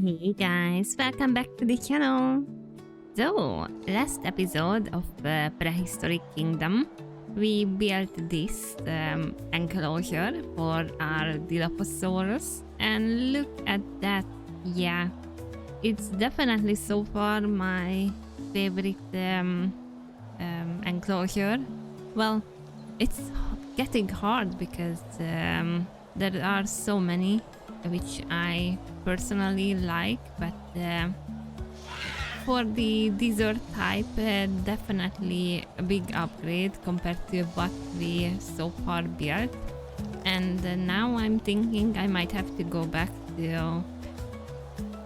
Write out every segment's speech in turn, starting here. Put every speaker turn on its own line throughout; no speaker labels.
Hey guys, welcome back to the channel. So, last episode of Prehistoric Kingdom, we built this enclosure for our Dilophosaurus, and look at that. Yeah, it's definitely so far my favorite enclosure. Well, it's getting hard because there are so many which I personally like, but for the desert type, definitely a big upgrade compared to what we so far built. And now I'm thinking I might have to go back to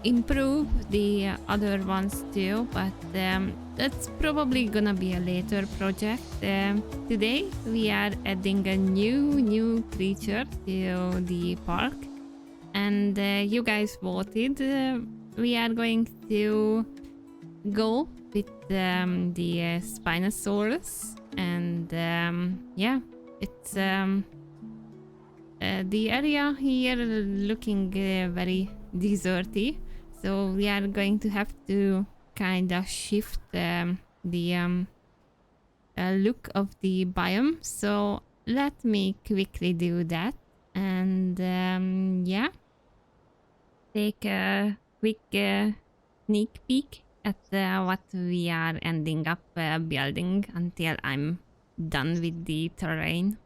improve the other ones too, but that's probably gonna be a later project. Today we are adding a new creature to the park, and you guys voted. We are going to go with the Spinosaurus, and yeah, it's the area here looking very deserty, so we are going to have to kind of shift the look of the biome. So let me quickly do that, and yeah, take a quick sneak peek at what we are ending up building until I'm done with the terrain.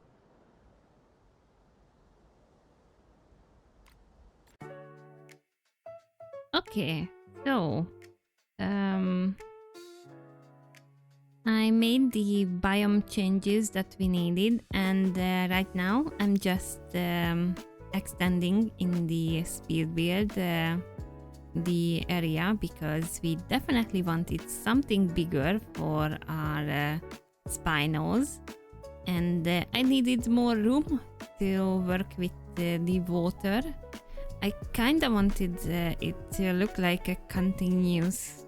Okay, so I made the biome changes that we needed, and right now I'm just extending in the speed build the area, because we definitely wanted something bigger for our spinos, and I needed more room to work with the water. I kind of wanted it to look like a continuous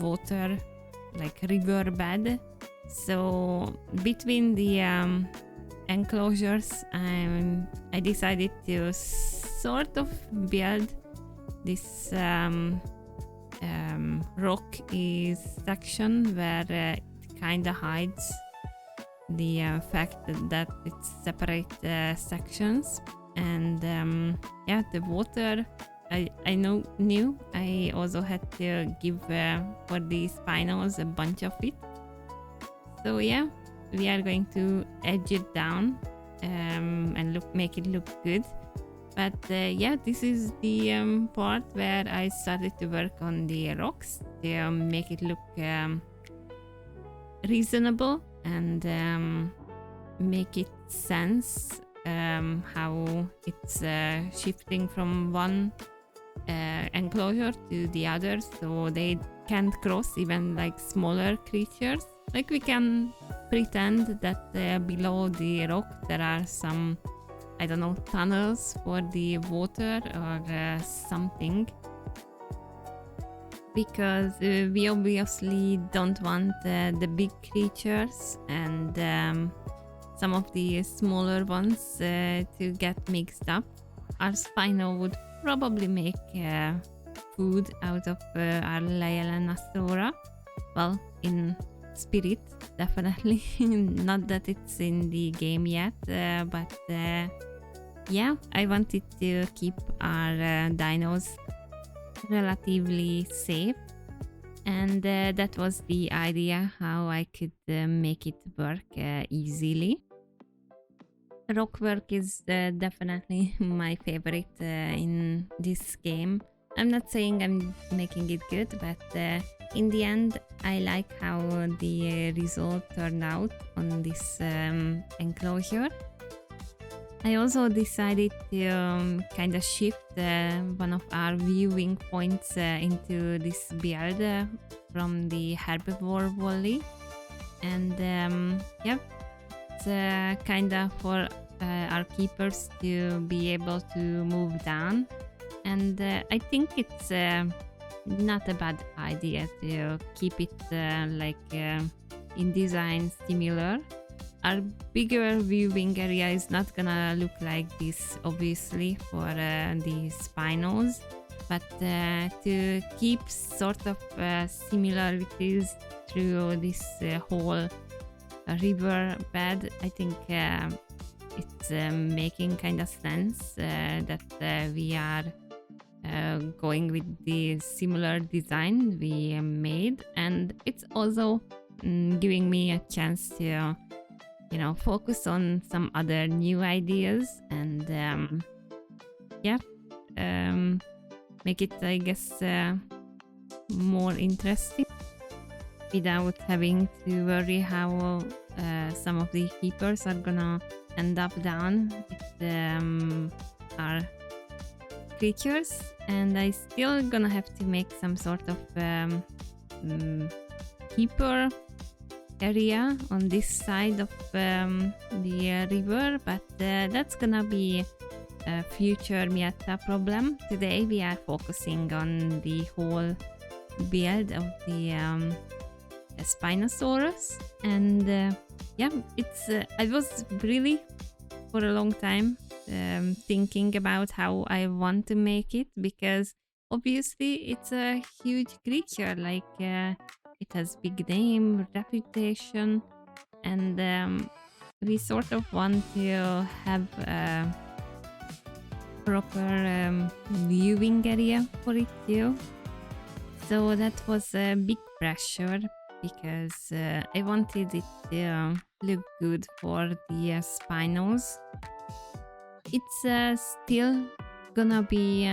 water, like river bed. So between the enclosures, I decided to sort of build this rock is section where it kind of hides the fact that it's separate sections. And yeah, the water I knew I also had to give for the spinos a bunch of it. So yeah, we are going to edge it down and make it look good. But yeah, this is the part where I started to work on the rocks to make it look reasonable and make it sense how it's shifting from one enclosure to the other, so they can't cross even like smaller creatures. Like we can pretend that below the rock there are some, I don't know, tunnels for the water or something, because we obviously don't want the big creatures and some of the smaller ones to get mixed up. Our Spino would probably make food out of our Leielanasaura. Well, in spirit, definitely. Not that it's in the game yet, but yeah, I wanted to keep our dinos relatively safe, and that was the idea, how I could make it work easily. Rock work is definitely my favorite in this game. I'm not saying I'm making it good, but in the end I like how the result turned out on this enclosure. I also decided to kind of shift one of our viewing points into this build from the herbivore valley, and yeah, it's kind of for our keepers to be able to move down, and I think it's not a bad idea to keep it like in design similar. Our bigger viewing area is not gonna look like this, obviously, for the spinos, but to keep sort of similarities through this whole river bed, I think it's making kind of sense that we are going with the similar design we made, and it's also giving me a chance to focus on some other new ideas and make it, I guess, more interesting without having to worry how some of the keepers are gonna end up down with our creatures, and I still gonna have to make some sort of keeper area on this side of the river, but that's gonna be a future Mietta problem. Today we are focusing on the whole build of the Spinosaurus, and it's I was really for a long time thinking about how I want to make it, because obviously it's a huge creature, like it has big name, reputation, and we sort of want to have a proper viewing area for it too. So that was a big pressure, because I wanted it to look good for the Spinos. It's still gonna be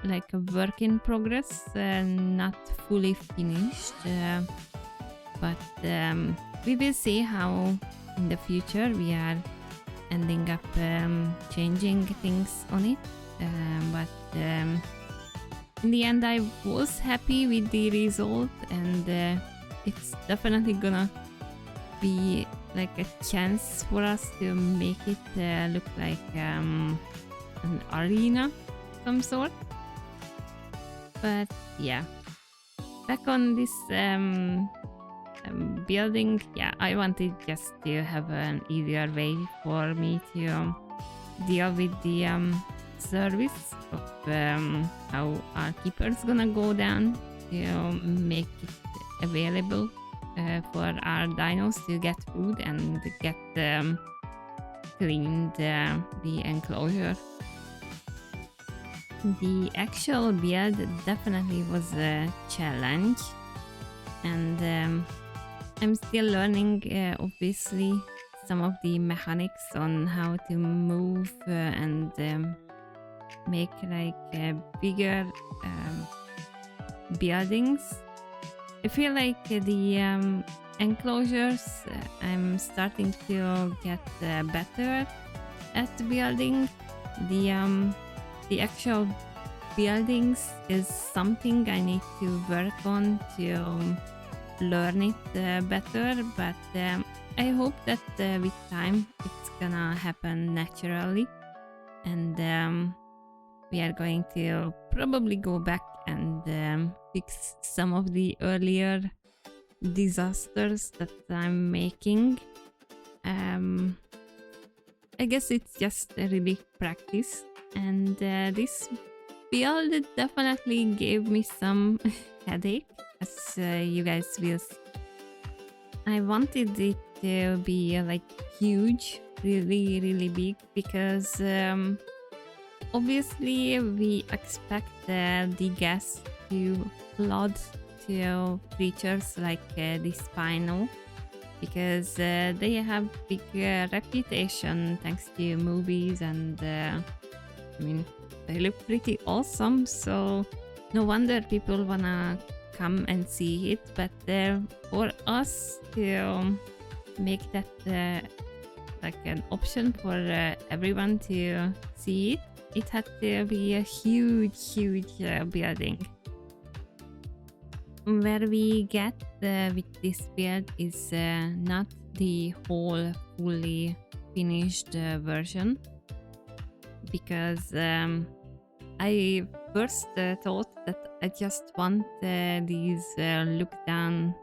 like a work in progress, not fully finished, but we will see how in the future we are ending up changing things on it, but in the end I was happy with the result, and it's definitely gonna be like a chance for us to make it look like an arena of some sort. But yeah, back on this building, I wanted just to have an easier way for me to deal with the service of how our keeper's gonna go down to make it available for our dinos to get food and get cleaned the enclosure. The actual build definitely was a challenge, and I'm still learning obviously some of the mechanics on how to move and make like bigger buildings. I feel like the enclosures I'm starting to get better at building. The actual buildings is something I need to work on to learn it better, but I hope that with time it's gonna happen naturally, and we are going to probably go back and fix some of the earlier disasters that I'm making. I guess it's just a really practice, and this build definitely gave me some headache, as you guys will see. I wanted it to be like huge, really big, because obviously we expect the gas to flood to creatures like the Spino, because they have big reputation thanks to movies, and I mean, they look pretty awesome, so no wonder people wanna come and see it. But for us to make that like an option for everyone to see it, it had to be a huge building. Where we get with this build is not the whole fully finished version, because I first thought that I just want these look down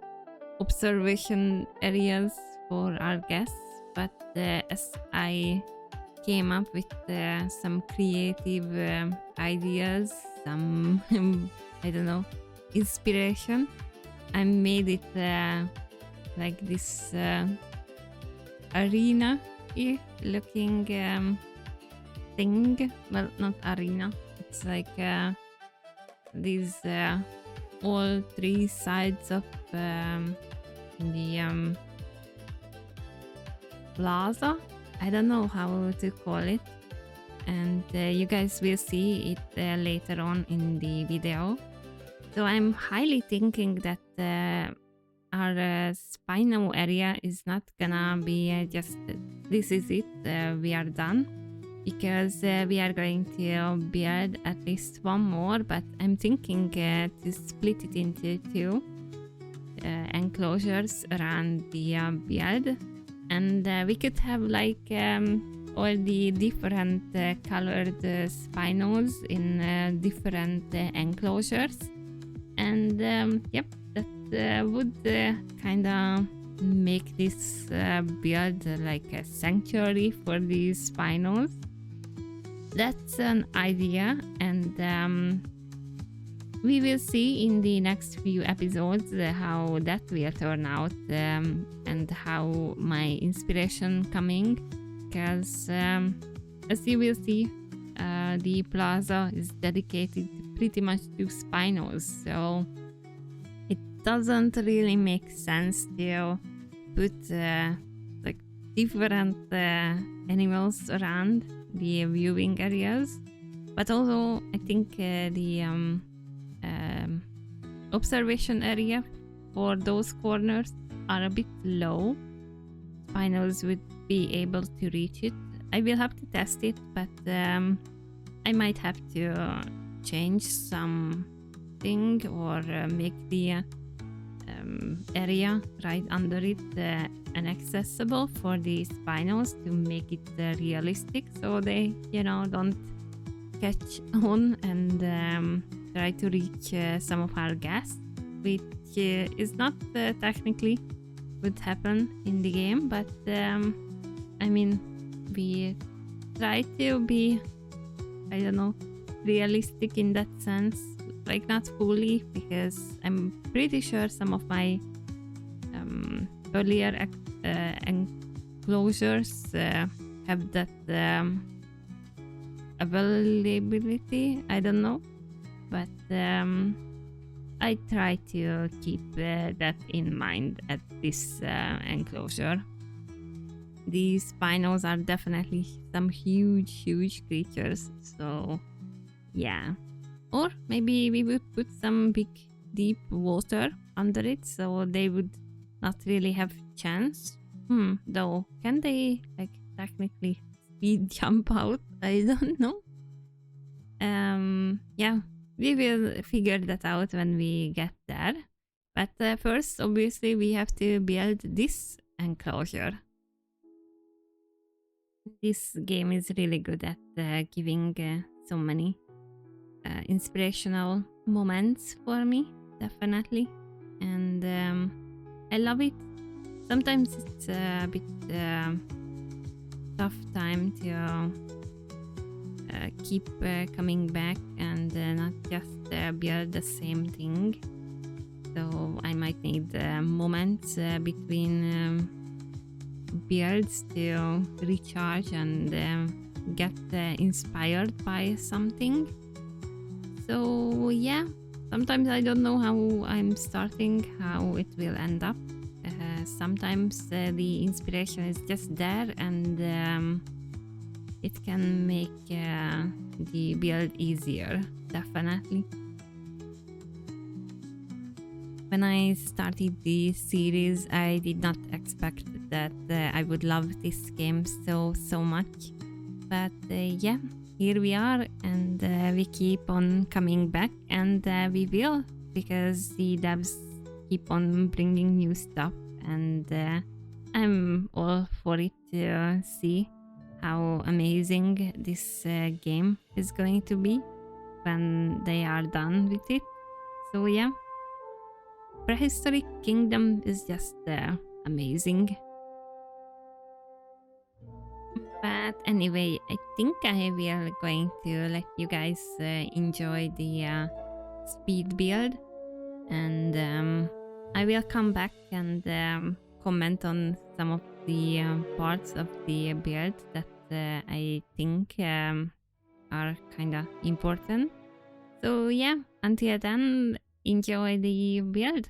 observation areas for our guests, but as I came up with some creative ideas some I don't know, inspiration. I made it like this arena looking thing. Well, not arena, it's like these all three sides of the plaza. I don't know how to call it, and you guys will see it later on in the video. So I'm highly thinking that our Spino area is not gonna be just this is it, we are done, because we are going to build at least one more, but I'm thinking to split it into two enclosures around the build, and we could have like all the different colored spinos in different enclosures, and yep, that would kind of make this build like a sanctuary for these spinos. That's an idea, and we will see in the next few episodes how that will turn out, and how my inspiration coming, because as you will see, the plaza is dedicated pretty much to spinos, so it doesn't really make sense to put like different animals around the viewing areas. But also I think the observation area for those corners are a bit low. Spinos would be able to reach it. I will have to test it, but I might have to change something or make the area right under it inaccessible for the spinos to make it realistic, so they, you know, don't catch on and try to reach some of our guests, which is not technically would happen in the game, but I mean, we try to be, I don't know, realistic in that sense, like not fully, because I'm pretty sure some of my earlier enclosures have that availability, I don't know, but I try to keep that in mind at this enclosure. These spinos are definitely some huge creatures, so yeah. Or maybe we would put some big deep water under it, so they would not really have chance. Though, can they like technically speed jump out? I don't know. Yeah, we will figure that out when we get there. But first, obviously, we have to build this enclosure. This game is really good at giving so many inspirational moments for me, definitely, and I love it. Sometimes it's a bit tough time to keep coming back and not just build the same thing, so I might need moments between builds to recharge and get inspired by something. So yeah, sometimes I don't know how I'm starting, how it will end up. Sometimes the inspiration is just there, and it can make the build easier, definitely. When I started the series, I did not expect that I would love this game so much. But yeah, here we are, and we keep on coming back, and we will, because the devs keep on bringing new stuff, and I'm all for it to see how amazing this game is going to be when they are done with it. So yeah, Prehistoric Kingdom is just amazing. But anyway, I think I will going to let you guys enjoy the speed build, and I will come back and comment on some of the parts of the build that I think are kind of important. So yeah, until then, enjoy the build.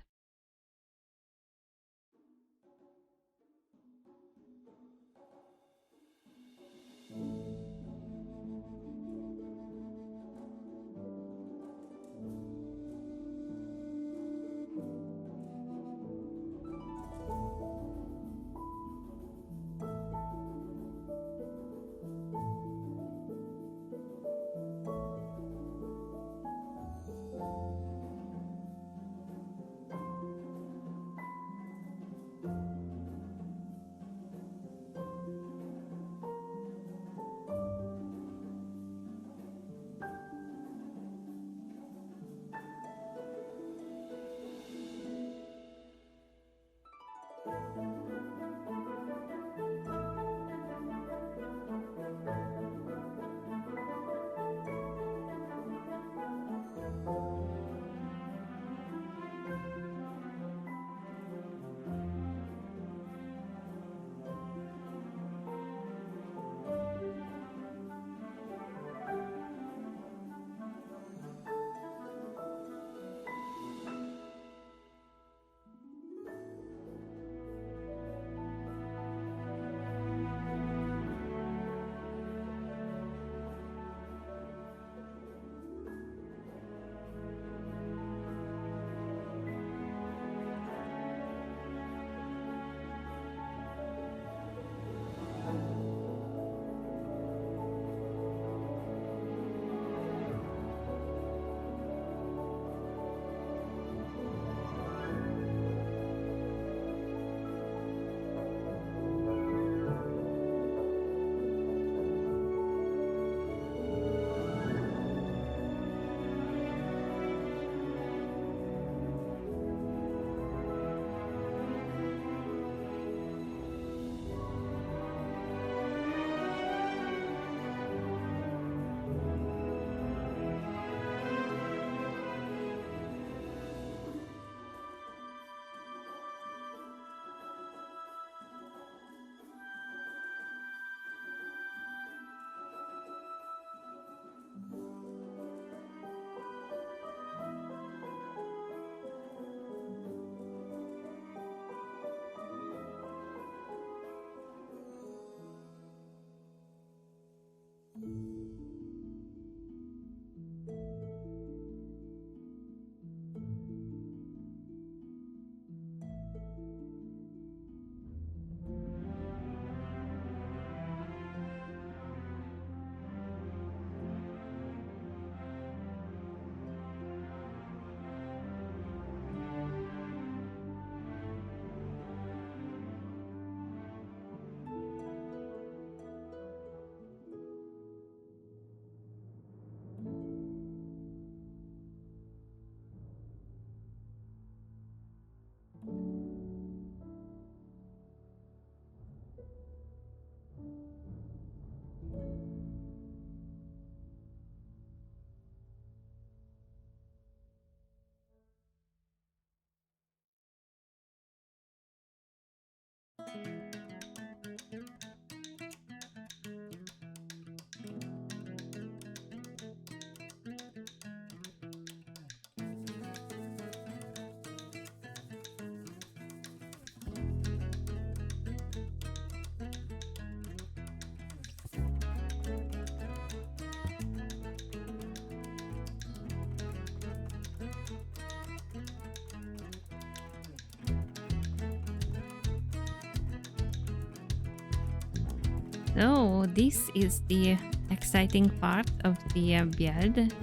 So this is the exciting part of the build.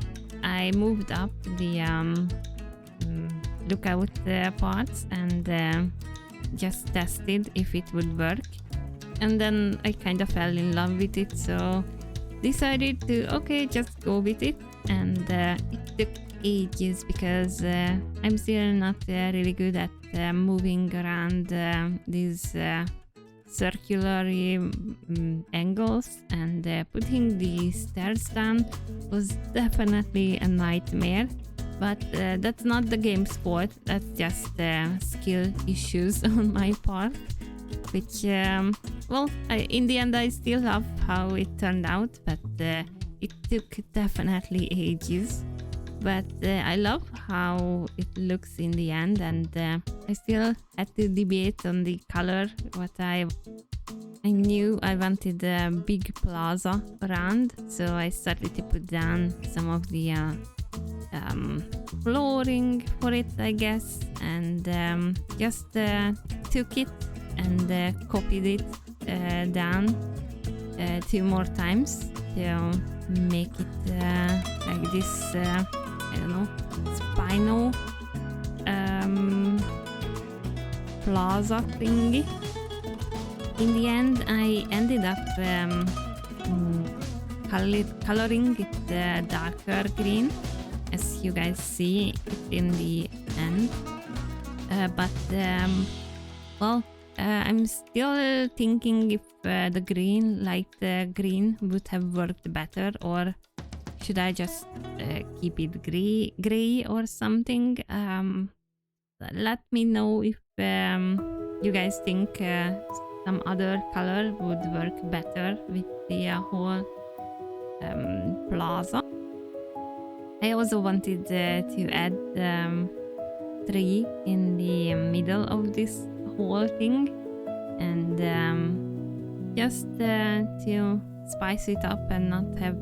I moved up the lookout parts and just tested if it would work. And then I kind of fell in love with it, so decided to, okay, just go with it. And it took ages because I'm still not really good at moving around these circular angles, and putting the stairs down was definitely a nightmare. But that's not the game's fault, that's just skill issues on my part, which, in the end I still love how it turned out, but it took definitely ages. But I love how it looks in the end, and I still had to debate on the color. I knew I wanted a big plaza around, so I started to put down some of the flooring for it, I guess, and just took it and copied it down 2 more times to make it like this, I don't know, spino plaza thingy. In the end, I ended up coloring it darker green, as you guys see in the end. I'm still thinking if the green, light green, would have worked better, or should I just keep it gray or something? Let me know if you guys think some other color would work better with the whole plaza. I also wanted to add tree in the middle of this whole thing, and just to spice it up and not have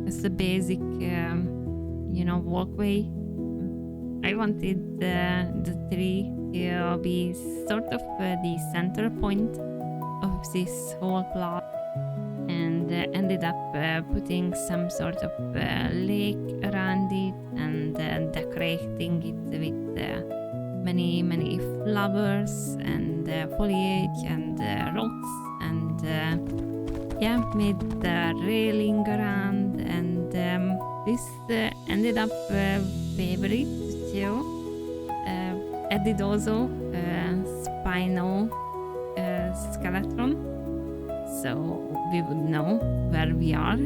just a basic walkway. I wanted the tree to be sort of the center point of this whole plot, and ended up putting some sort of lake around it and decorating it with many flowers and foliage and rocks, and made the railing around, and this ended up favorite too. Added also spino skeleton, so we would know where we are.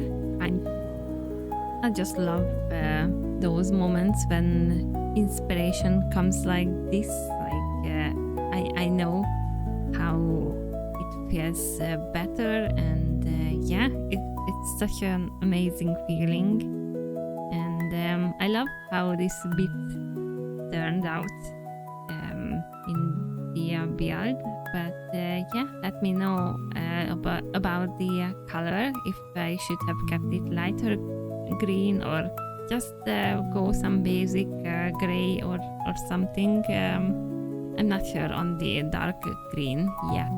I just love those moments when inspiration comes like this. I know how it feels better, and it's such an amazing feeling, and I love how this bit turned out in the build. But let me know about the color, if I should have kept it lighter green or just go some basic gray or something. I'm not sure on the dark green yet.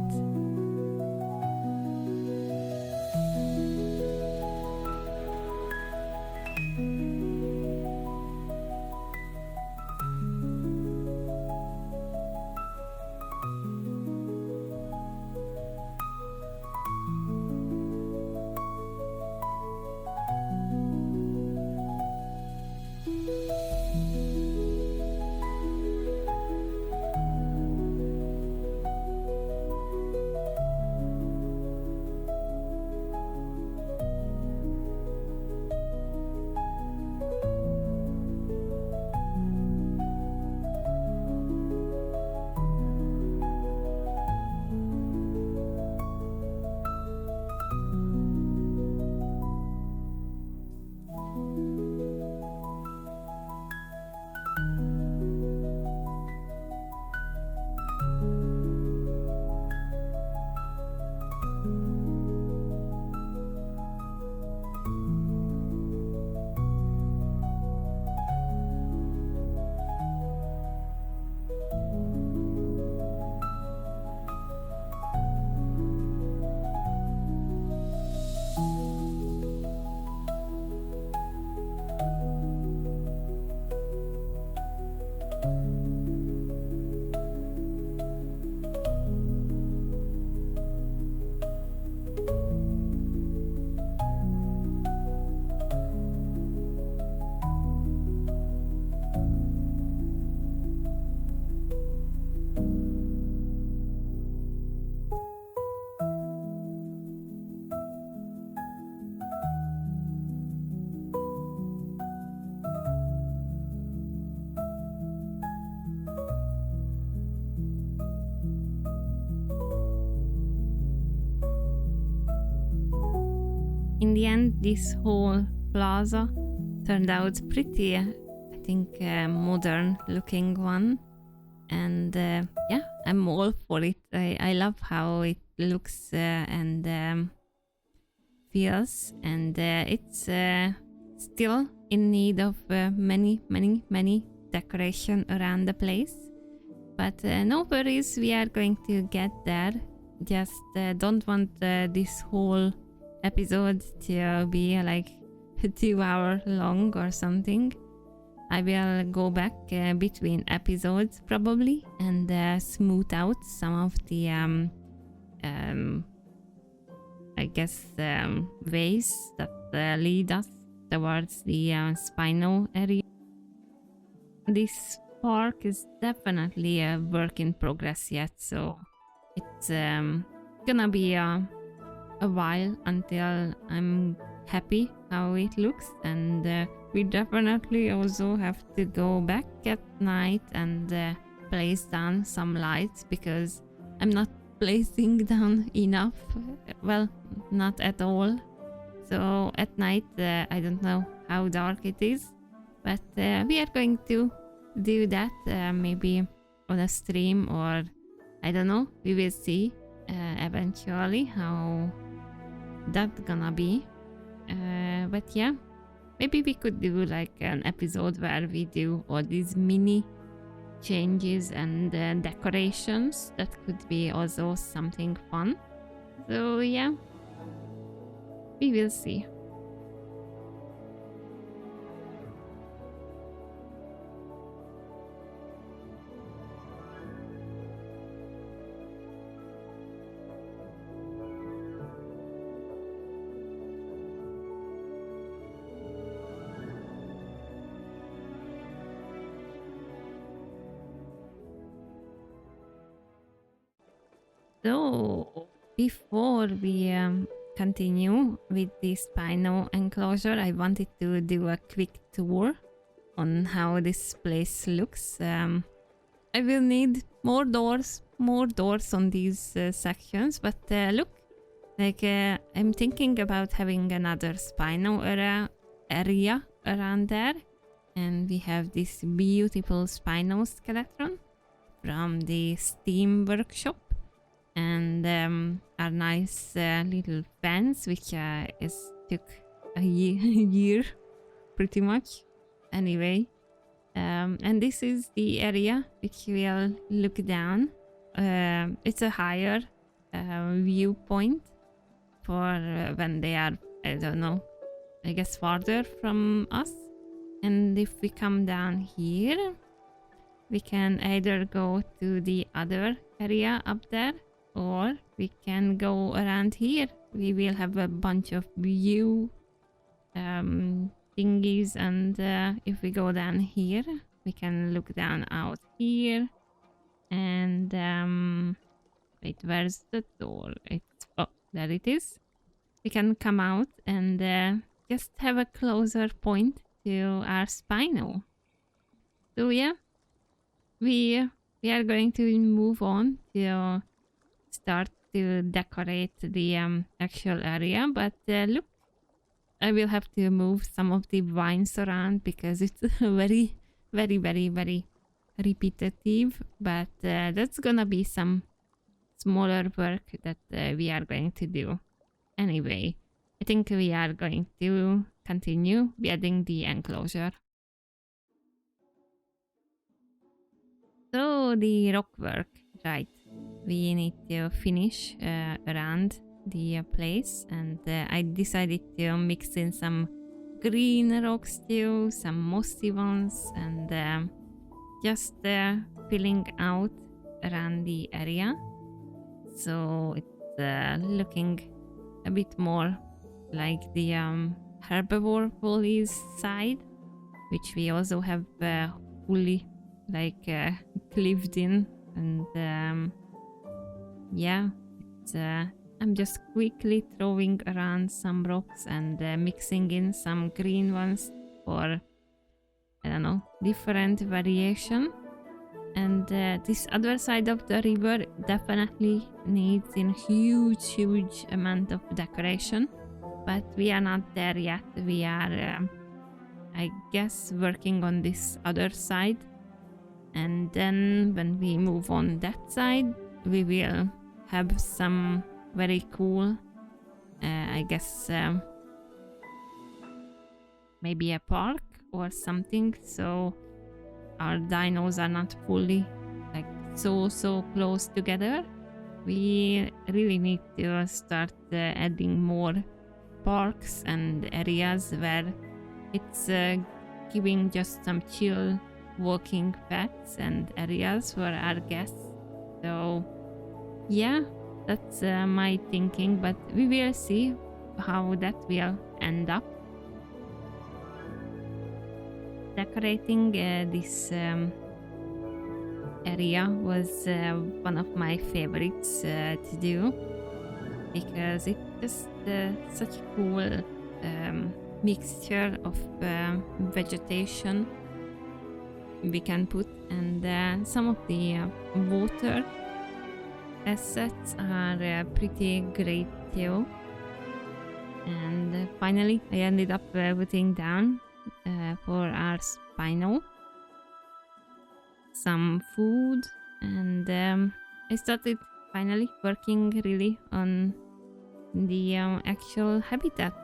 in the end, this whole plaza turned out pretty, I think, modern looking one. And yeah, I'm all for it. I love how it looks and feels, and it's still in need of many decoration around the place. But no worries, we are going to get there. Just don't want this whole episode to be like 2 hours long or something. I will go back between episodes probably and smooth out some of the I guess ways that lead us towards the Spino area. This park is definitely a work in progress yet, so it's gonna be a while until I'm happy how it looks, and we definitely also have to go back at night and place down some lights, because I'm not placing down enough, well, not at all. So at night I don't know how dark it is, but we are going to do that maybe on a stream, or I don't know, we will see eventually how that's gonna be. But yeah, maybe we could do like an episode where we do all these mini changes and decorations. That could be also something fun. So yeah, we will see. So, before we continue with the Spino enclosure, I wanted to do a quick tour on how this place looks. I will need more doors on these sections, but look, like I'm thinking about having another Spino area around there, and we have this beautiful Spino skeleton from the Steam workshop, and our nice little fence, which took a year pretty much anyway. And this is the area which we'll look down. It's a higher viewpoint for when they are, I don't know, I guess farther from us. And if we come down here, we can either go to the other area up there, or we can go around here. We will have a bunch of view thingies, and if we go down here, we can look down out here. And wait, where's the door? Oh, there it is. We can come out and just have a closer point to our Spino. So yeah, we are going to move on to start to decorate the actual area, but look, I will have to move some of the vines around because it's very repetitive, but that's gonna be some smaller work that we are going to do. Anyway, I think we are going to continue building the enclosure. So the rock work, right? We need to finish around the place, and I decided to mix in some green rocks too, some mossy ones, and just filling out around the area, so it's looking a bit more like the herbivore foliage side, which we also have fully like clipped in, and yeah, it's, I'm just quickly throwing around some rocks and mixing in some green ones for, I don't know, different variation. And this other side of the river definitely needs a huge amount of decoration. but we are not there yet. We are, I guess, working on this other side. And then when we move on that side, we will have some very cool, I guess, maybe a park or something. So our dinos are not fully like so close together. We really need to start adding more parks and areas where it's giving just some chill walking paths and areas for our guests. So yeah, that's my thinking, but we will see how that will end up. Decorating this area was one of my favorites to do, because it's just such a cool mixture of vegetation we can put, and some of the water assets are pretty great too. And finally I ended up putting down for our Spino some food, and I started finally working really on the actual habitat,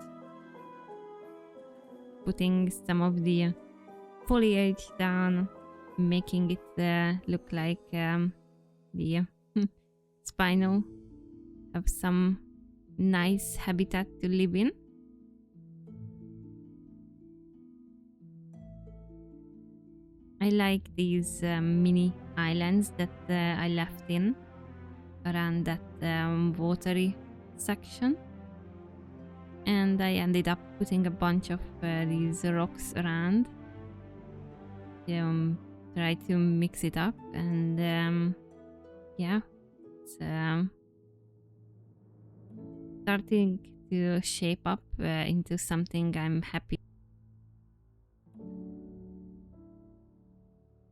putting some of the foliage down, making it look like the Spino have some nice habitat to live in. I like these mini islands that I left in around that watery section, and I ended up putting a bunch of these rocks around to try to mix it up, and yeah, it's starting to shape up into something I'm happy.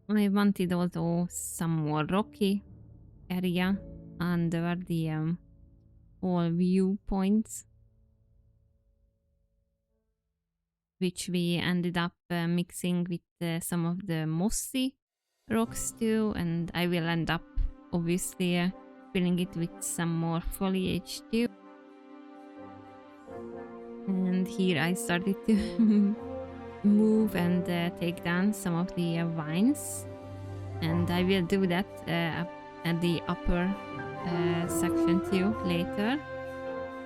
I wanted also some more rocky area under the all viewpoints, which we ended up mixing with some of the mossy rocks too, and I will end up obviously filling it with some more foliage too. And here I started to move and take down some of the vines, and I will do that at the upper section too later.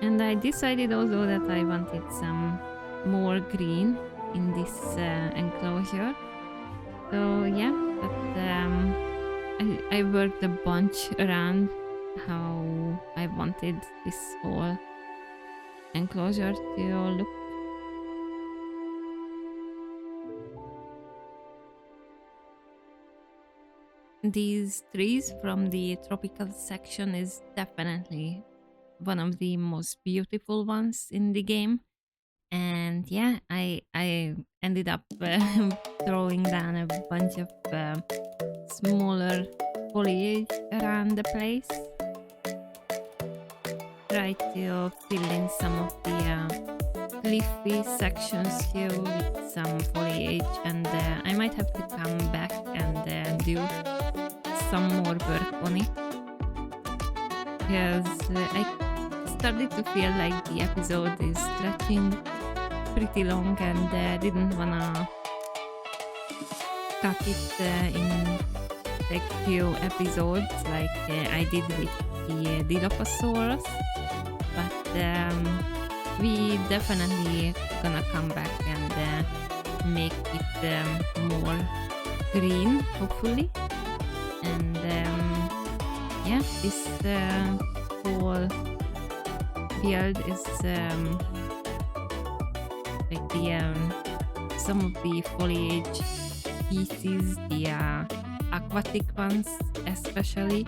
And I decided also that I wanted some more green in this enclosure. So yeah, but I worked a bunch around how I wanted this whole enclosure to look. These trees from the tropical section is definitely one of the most beautiful ones in the game. And yeah, I ended up throwing down a bunch of smaller foliage around the place. Try to fill in some of the leafy sections too with some foliage, and I might have to come back and do some more work on it, because I started to feel like the episode is stretching pretty long, and didn't wanna cut it in like few episodes like I did with the Dilophosaurus. But we definitely gonna come back and make it more green, hopefully. And yeah, this whole field is like the some of the foliage species, the aquatic ones especially.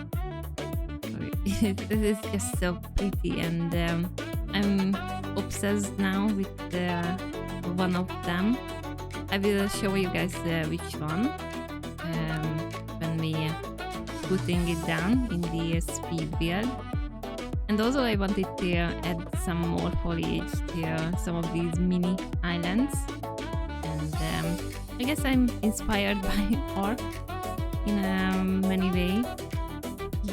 This is just so pretty, and I'm obsessed now with one of them. I will show you guys which one when we putting it down in the speed build. And also I wanted to add some more foliage to some of these mini islands. And I guess I'm inspired by art in many ways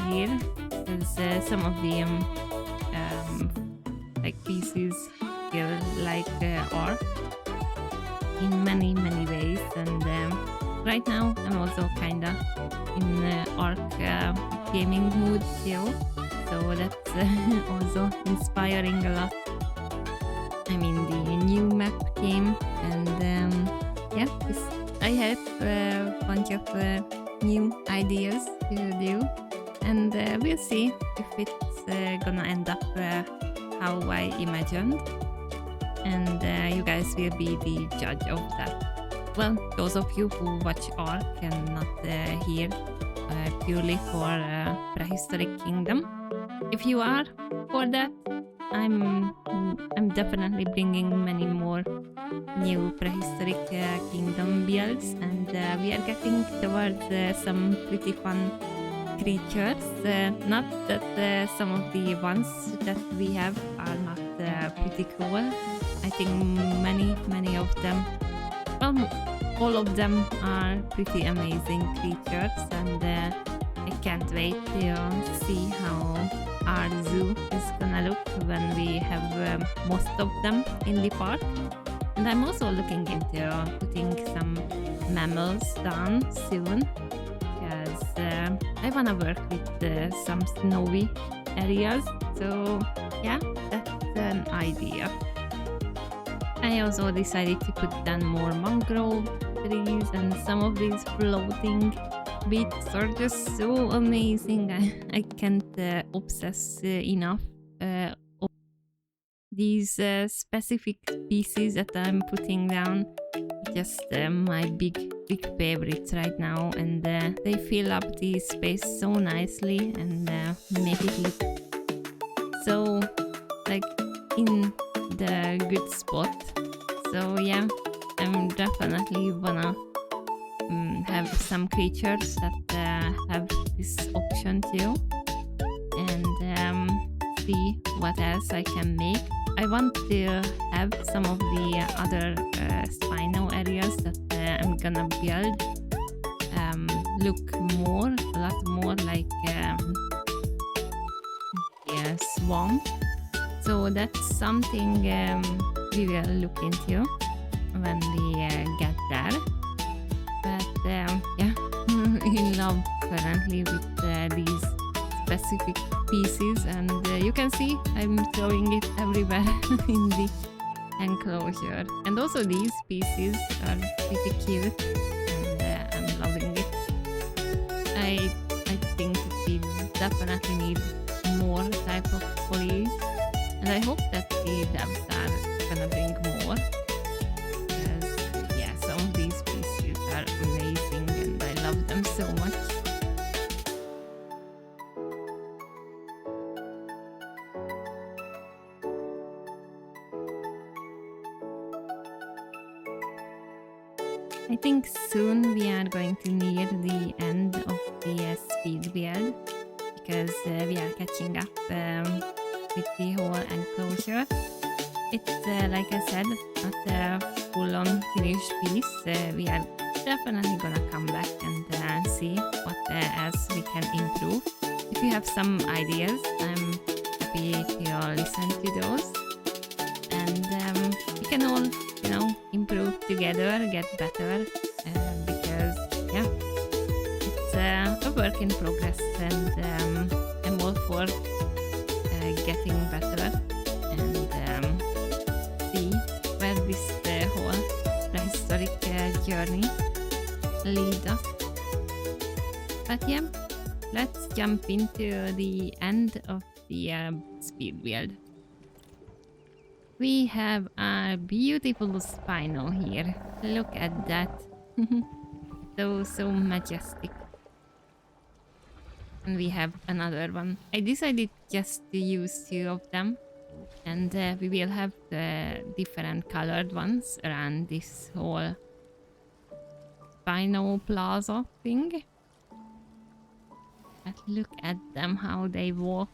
here, because some of the like pieces feel like art in many ways. And right now I'm also kinda in art gaming mood too, so that's also inspiring a lot. I mean, the new map came, and yeah, I have a bunch of new ideas to do, and we'll see if it's gonna end up how I imagined, and you guys will be the judge of that. Well, those of you who watch Ark and not here purely for Prehistoric Kingdom, if you are for that, I'm definitely bringing many more new Prehistoric Kingdom builds, and we are getting towards some pretty fun creatures. Not that some of the ones that we have are not pretty cool. I think many of them, well, all of them are pretty amazing creatures, and I can't wait to see how our zoo is gonna look when we have most of them in the park. And I'm also looking into putting some mammals down soon, because I wanna work with some snowy areas. So yeah, that's an idea. I also decided to put down more mangrove trees, and some of these floating bits are just so amazing. I can't obsess enough of these specific pieces that I'm putting down. Just my big favorites right now, and they fill up the space so nicely and make it look so like in the good spot. So yeah, I'm definitely wanna have some creatures that have this option too, and see what else I can make. I want to have some of the other Spino areas that I'm gonna build look a lot more like a swamp. So that's something we will look into when we get there. But yeah, in love currently with these specific pieces, and you can see I'm throwing it everywhere in the enclosure. And also these pieces are pretty cute, and I'm loving it. I think we definitely need more type of foliage, and I hope that the devs are gonna bring more, because yeah, some of these pieces are amazing and I love them so much. I think soon we are going to near the end of the speed build, because we are catching up with the whole enclosure. It's like I said, not a full-on finished piece. We are definitely gonna come back and see what else we can improve. If you have some ideas, I'm happy to listen to those, and we can all, improve together, get better, because yeah, it's a work in progress, and I'm all for getting better and see where this whole prehistoric journey leads us. But yeah, let's jump into the end of the speed build. We have a beautiful Spino here. Look at that. So majestic. And we have another one. I decided just to use 2 of them, and we will have the different colored ones around this whole Spino Plaza thing. But look at them, how they walk.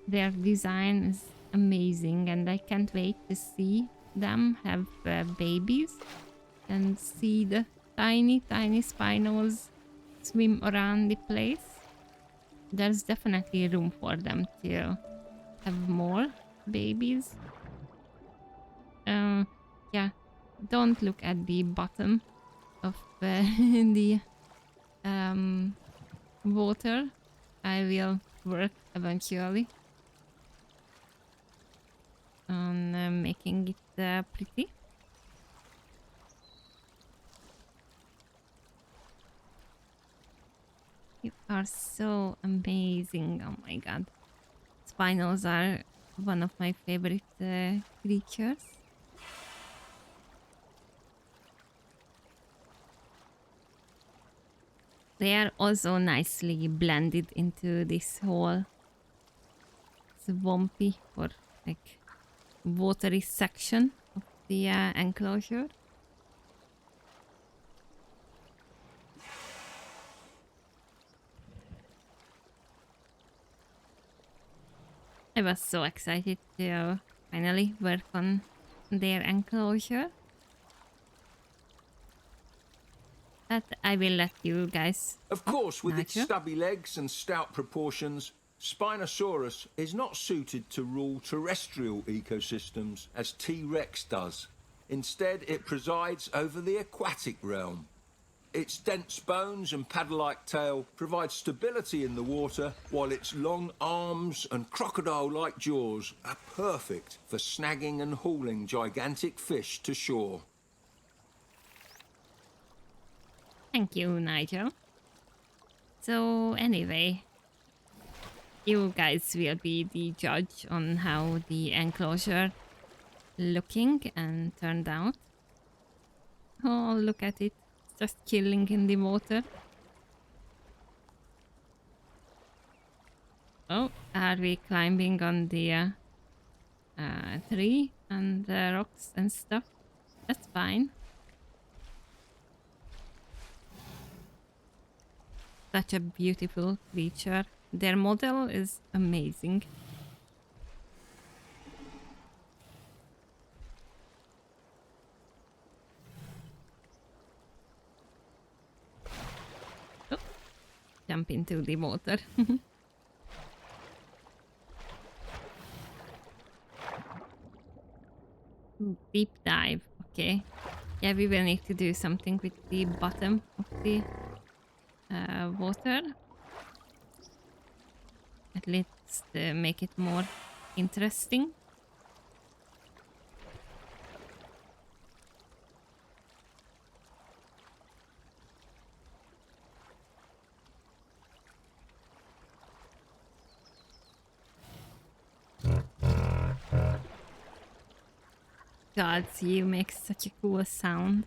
Their design is amazing, and I can't wait to see them have babies and see the tiny, tiny spinos swim around the place. There's definitely room for them to have more babies. Yeah, don't look at the bottom of the water. I will work eventually on making it pretty. You are so amazing. Oh my god. Spinos are one of my favorite creatures. They are also nicely blended into this whole swampy or like watery section of the enclosure. I was so excited to finally work on their enclosure. But I will let you guys.
Of course, with its
Nigel.
stubby legs and stout proportions, Spinosaurus is not suited to rule terrestrial ecosystems as T. rex does. Instead, it presides over the aquatic realm. Its dense bones and paddle-like tail provide stability in the water, while its long arms and crocodile-like jaws are perfect for snagging and hauling gigantic fish to shore.
Thank you, Nigel. So anyway, you guys will be the judge on how the enclosure looking and turned out. Oh, look at it. Just chilling in the water. Oh, are we climbing on the tree and rocks and stuff? That's fine. Such a beautiful creature. Their model is amazing. Oh, jump into the water. Deep dive. Okay. Yeah, we will need to do something with the bottom of the water. At least make it more interesting. God, you make such a cool sound.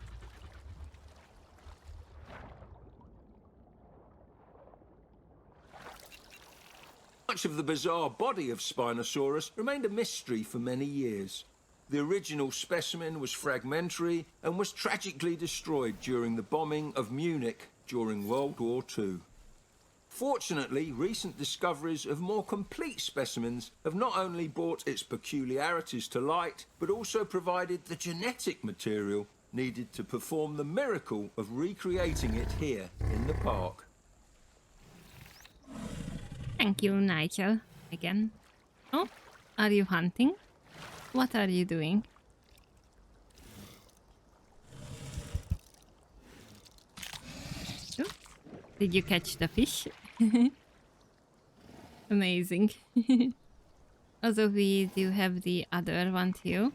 Much of the bizarre body of Spinosaurus remained a mystery for many years. The original specimen was fragmentary and was tragically destroyed during the bombing of Munich during World War II. Fortunately, recent discoveries of more complete specimens have not only brought its peculiarities to light, but also provided the genetic material needed to perform the miracle of recreating it here in the park.
Thank you, Nigel. Again. Oh, are you hunting? What are you doing? Oh, did you catch the fish? Amazing. Also, we do have the other one too.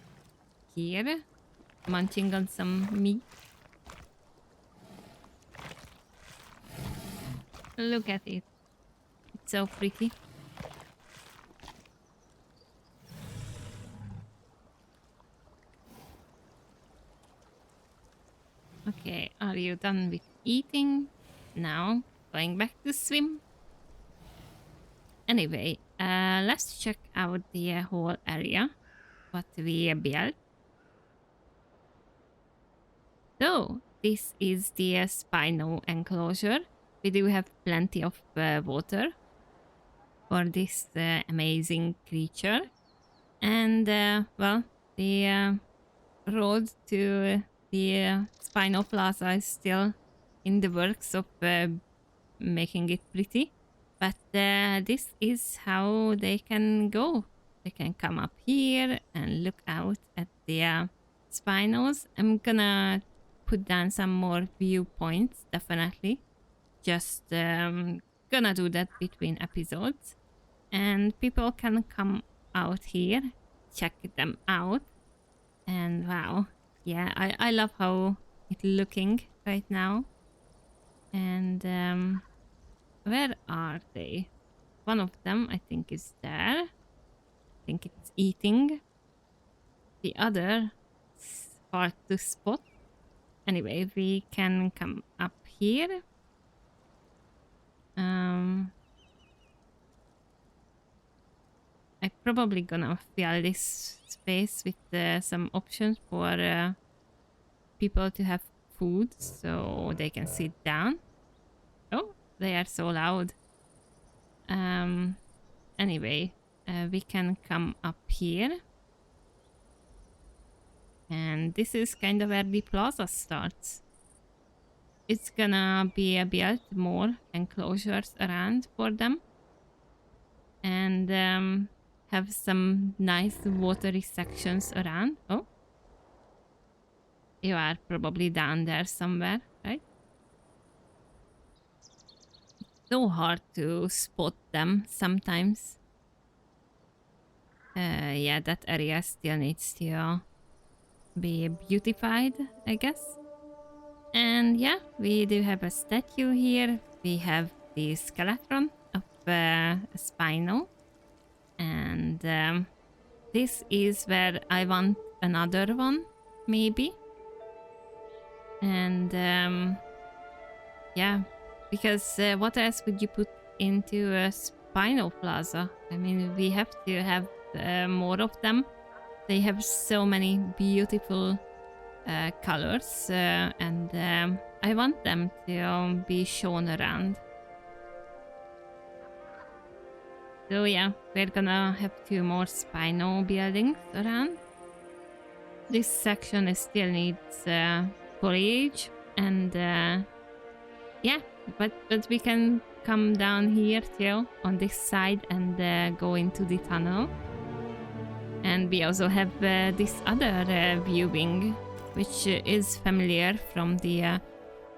Here, munching on some meat. Look at it. It's so pretty. Okay, are you done with eating? Now, going back to swim. Anyway, let's check out the whole area, what we built. So, this is the Spino enclosure. We do have plenty of water. for this amazing creature. And well, the road to the Spino Plaza is still in the works of making it pretty. But this is how they can go. They can come up here and look out at the Spinos. I'm gonna put down some more viewpoints, definitely. Just gonna do that between episodes. And people can come out here, check them out. And wow, yeah, I love how it's looking right now. And where are they? One of them, I think, is there. I think it's eating. The other is hard to spot. Anyway, we can come up here. I'm probably gonna fill this space with some options for people to have food so they can sit down. Oh, they are so loud. Anyway, we can come up here. And this is kind of where the plaza starts. It's gonna be built more enclosures around for them. And have some nice watery sections around. Oh. You are probably down there somewhere, right? It's so hard to spot them sometimes. Yeah, that area still needs to be beautified, I guess. And yeah, we do have a statue here. We have the skeleton of a Spino. And this is where I want another one, maybe. And yeah, because what else would you put into a Spino Plaza? I mean, we have to have more of them. They have so many beautiful colors, and I want them to be shown around. So yeah, we're gonna have 2 more Spino buildings around. This section still needs foliage, and yeah, but we can come down here too on this side and go into the tunnel. And we also have this other viewing, which is familiar from the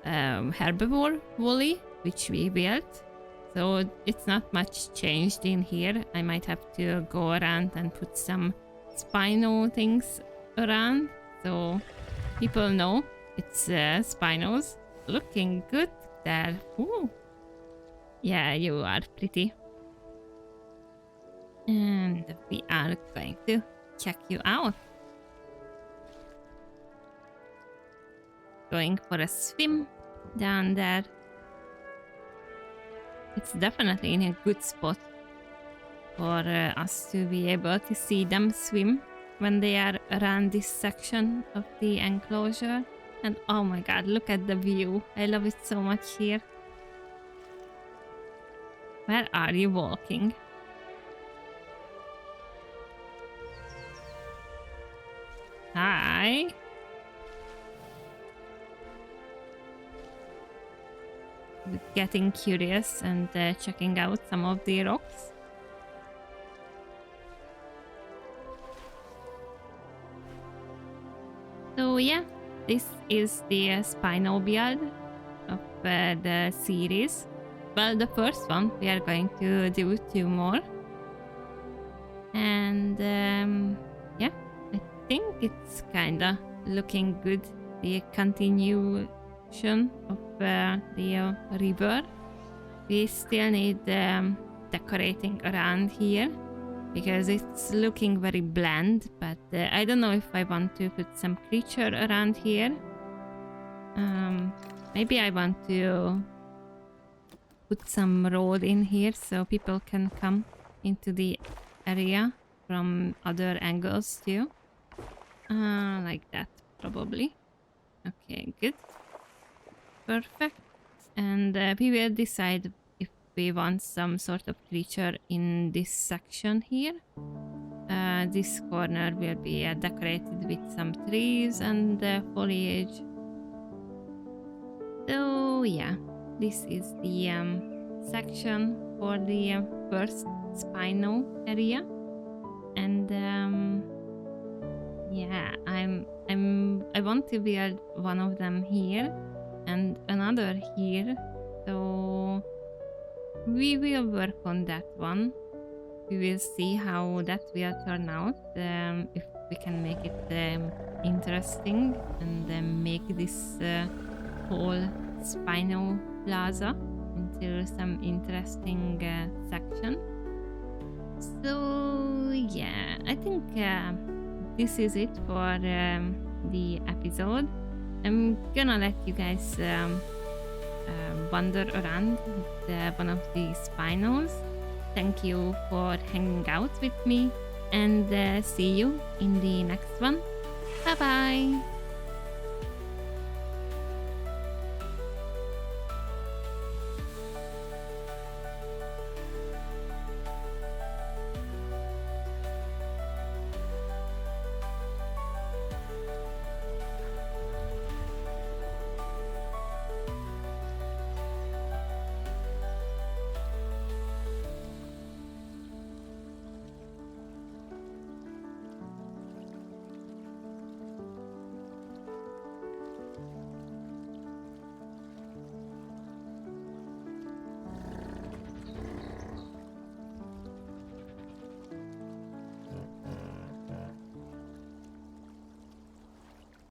herbivore woolley, which we built. So it's not much changed in here. I might have to go around and put some Spino things around so people know it's Spinos. Looking good there. Ooh. Yeah, you are pretty. And we are going to check you out. Going for a swim down there. It's definitely in a good spot for us to be able to see them swim when they are around this section of the enclosure. And oh my god, look at the view. I love it so much here. Where are you walking? Hi. Getting curious and checking out some of the rocks. So yeah, this is the Spino build of the series. Well, the first one, we are going to do 2 more. And yeah, I think it's kinda looking good. The continuation of the river. We still need decorating around here because it's looking very bland, but I don't know if I want to put some creature around here. Maybe I want to put some road in here so people can come into the area from other angles too. Like that, probably. Okay, good. Perfect. And we will decide if we want some sort of creature in this section here. This corner will be decorated with some trees and foliage. So yeah, this is the section for the first Spino area, and yeah, I want to build one of them here and another here, so we will work on that one. We will see how that will turn out, if we can make it interesting and make this whole Spino Plaza into some interesting section. So yeah, I think this is it for the episode. I'm gonna let you guys wander around with one of the Spinos. Thank you for hanging out with me, and see you in the next one. Bye bye!